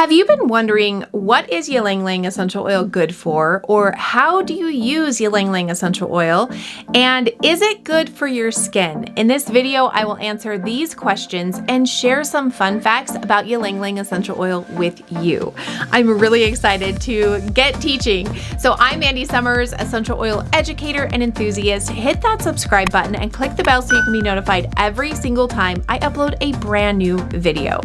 Have you been wondering, what is Ylang Ylang essential oil good for? Or how do you use Ylang Ylang essential oil? And is it good for your skin? In this video, I will answer these questions and share some fun facts about Ylang Ylang essential oil with you. I'm really excited to get teaching. So I'm Mandy, Sommers, essential oil educator and enthusiast. Hit that subscribe button and click the bell so you can be notified every single time I upload a brand new video.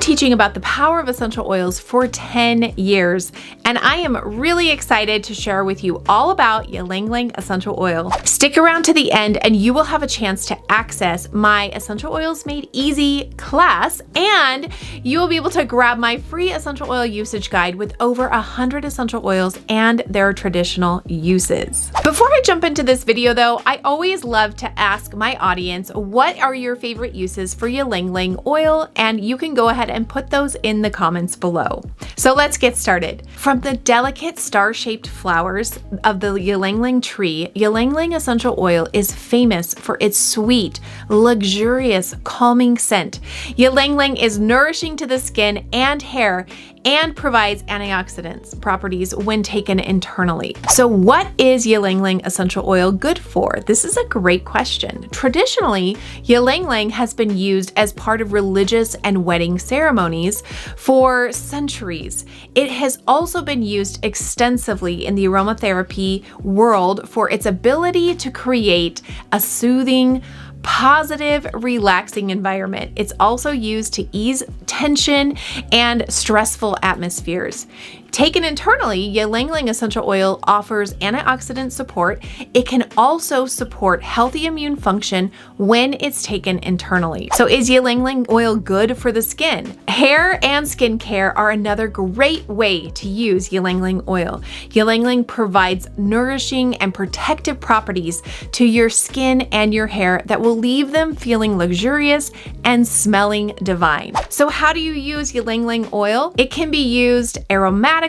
Teaching about the power of essential oils for 10 years, and I am really excited to share with you all about Ylang Ylang essential oil. Stick around to the end and you will have a chance to access my Essential Oils Made Easy class, and you will be able to grab my free essential oil usage guide with over 100 essential oils and their traditional uses. Before I jump into this video though, I always love to ask my audience, what are your favorite uses for Ylang Ylang oil? And you can go ahead and put those in the comments below. So let's get started. From the delicate star-shaped flowers of the Ylang Ylang tree, Ylang Ylang essential oil is famous for its sweet, luxurious, calming scent. Ylang Ylang is nourishing to the skin and hair and provides antioxidants properties when taken internally. So what is Ylang Ylang essential oil good for? This is a great question. Traditionally, Ylang Ylang has been used as part of religious and wedding ceremonies for centuries. It has also been used extensively in the aromatherapy world for its ability to create a soothing, positive, relaxing environment. It's also used to ease tension and stressful atmospheres. Taken internally, Ylang Ylang essential oil offers antioxidant support. It can also support healthy immune function when it's taken internally. So is Ylang Ylang oil good for the skin? Hair and skin care are another great way to use Ylang Ylang oil. Ylang Ylang provides nourishing and protective properties to your skin and your hair that will leave them feeling luxurious and smelling divine. So how do you use Ylang Ylang oil? It can be used aromatically,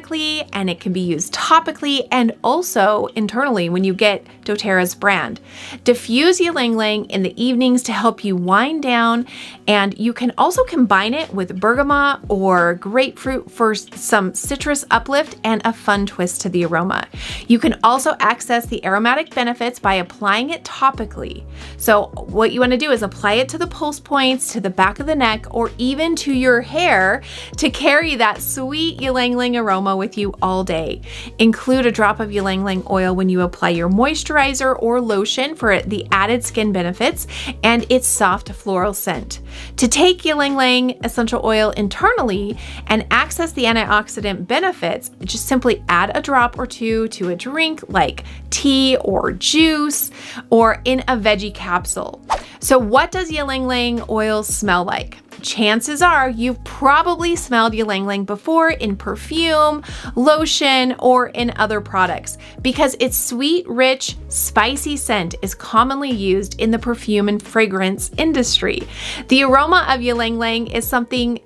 and it can be used topically and also internally when you get doTERRA's brand. Diffuse Ylang Ylang in the evenings to help you wind down, and you can also combine it with bergamot or grapefruit for some citrus uplift and a fun twist to the aroma. You can also access the aromatic benefits by applying it topically. So what you want to do is apply it to the pulse points, to the back of the neck, or even to your hair to carry that sweet Ylang Ylang aroma with you all day. Include a drop of Ylang Ylang oil when you apply your moisturizer or lotion for the added skin benefits and its soft floral scent. To take Ylang Ylang essential oil internally and access the antioxidant benefits, just simply add a drop or two to a drink like tea or juice or in a veggie capsule. So what does Ylang Ylang oil smell like? Chances are you've probably smelled Ylang Ylang before in perfume, lotion, or in other products because its sweet, rich, spicy scent is commonly used in the perfume and fragrance industry. The aroma of Ylang Ylang is something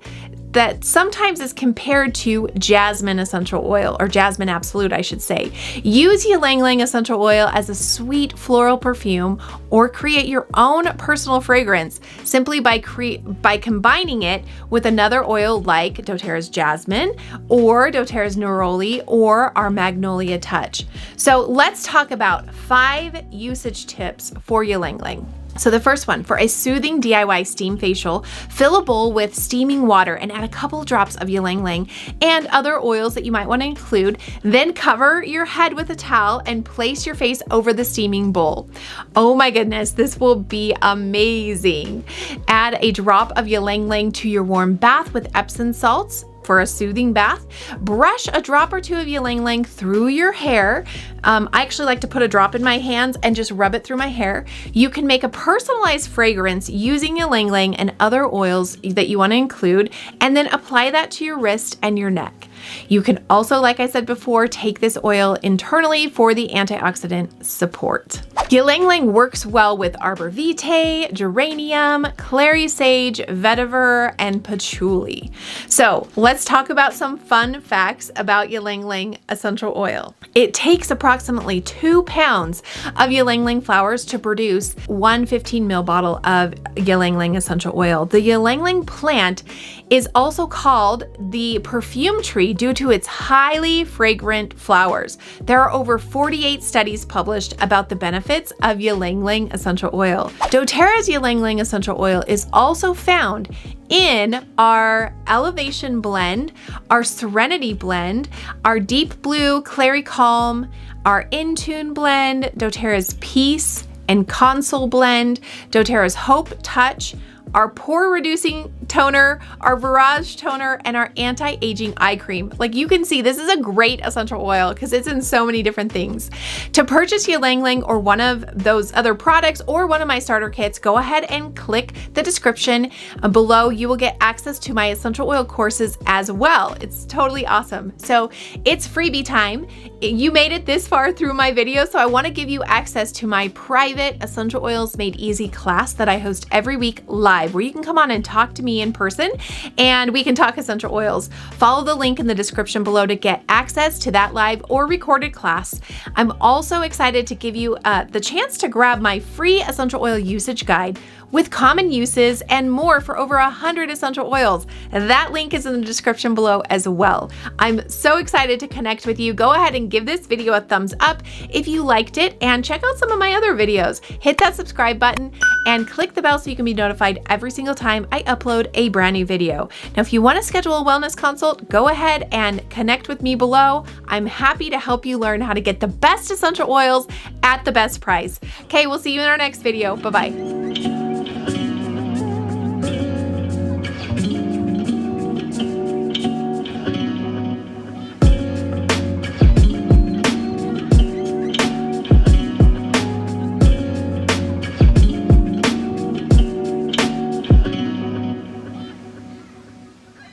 that sometimes is compared to jasmine essential oil, or jasmine absolute, I should say. Use Ylang Ylang essential oil as a sweet floral perfume or create your own personal fragrance simply by combining it with another oil like doTERRA's jasmine or doTERRA's neroli or our magnolia touch. So let's talk about 5 usage tips for Ylang Ylang. So the first one, for a soothing DIY steam facial, fill a bowl with steaming water and add a couple drops of Ylang Ylang and other oils that you might want to include. Then cover your head with a towel and place your face over the steaming bowl. Oh my goodness, this will be amazing. Add a drop of Ylang Ylang to your warm bath with Epsom salts for a soothing bath. Brush a drop or two of Ylang Ylang through your hair. I actually like to put a drop in my hands and just rub it through my hair. You can make a personalized fragrance using Ylang Ylang and other oils that you want to include, and then apply that to your wrist and your neck. You can also, like I said before, take this oil internally for the antioxidant support. Ylang Ylang works well with arbor vitae, geranium, clary sage, vetiver, and patchouli. So let's talk about some fun facts about Ylang Ylang essential oil. It takes approximately 2 pounds of Ylang Ylang flowers to produce one 15 ml bottle of Ylang Ylang essential oil. The Ylang Ylang plant is also called the perfume tree due to its highly fragrant flowers. There are over 48 studies published about the benefits of Ylang Ylang essential oil. doTERRA's Ylang Ylang essential oil is also found in our Elevation blend, our Serenity blend, our Deep Blue Clary Calm, our In Tune blend, doTERRA's Peace and Console blend, doTERRA's Hope Touch, our pore reducing toner, our Virage toner, and our anti-aging eye cream. Like you can see, this is a great essential oil because it's in so many different things. To purchase Ylang Ylang or one of those other products or one of my starter kits, go ahead and click the description below. You will get access to my essential oil courses as well. It's totally awesome. So it's freebie time. You made it this far through my video, so I want to give you access to my private Essential Oils Made Easy class that I host every week live, where you can come on and talk to me in person and we can talk essential oils. Follow the link in the description below to get access to that live or recorded class. I'm also excited to give you the chance to grab my free essential oil usage guide with common uses and more for over 100 essential oils. That link is in the description below as well. I'm so excited to connect with you. Go ahead and give this video a thumbs up if you liked it, and check out some of my other videos. Hit that subscribe button and click the bell so you can be notified every single time I upload a brand new video. Now, if you want to schedule a wellness consult, go ahead and connect with me below. I'm happy to help you learn how to get the best essential oils at the best price. Okay, we'll see you in our next video. Bye-bye.